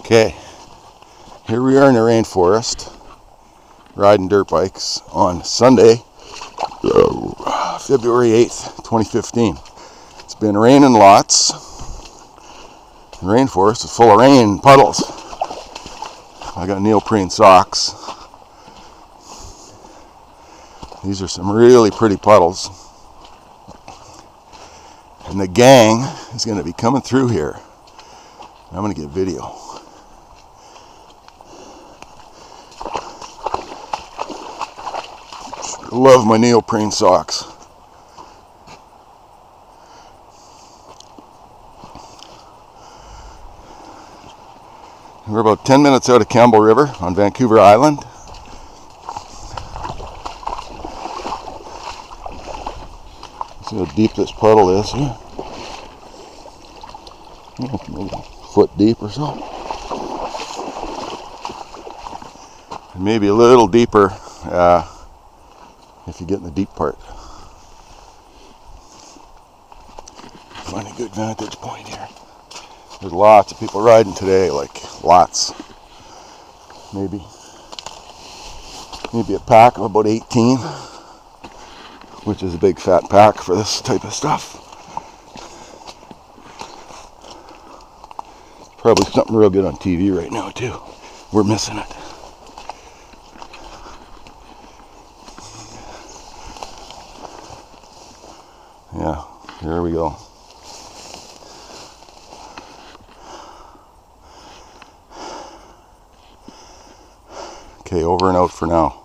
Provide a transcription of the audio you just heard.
Okay, here we are in the rainforest, riding dirt bikes on Sunday, February 8th, 2015. It's been raining lots. The rainforest is full of rain puddles. I got neoprene socks. These are some really pretty puddles. And the gang is going to be coming through here. I'm going to get video. Love my neoprene socks. We're about 10 minutes out of Campbell River on Vancouver Island. See how deep this puddle is here. Maybe a foot deep or so. And maybe a little deeper if you get in the deep part. Find a good vantage point here. There's lots of people riding today, like lots. Maybe a pack of about 18, which is a big fat pack for this type of stuff. Probably something real good on TV right now too. We're missing it. Yeah, here we go. Okay, over and out for now.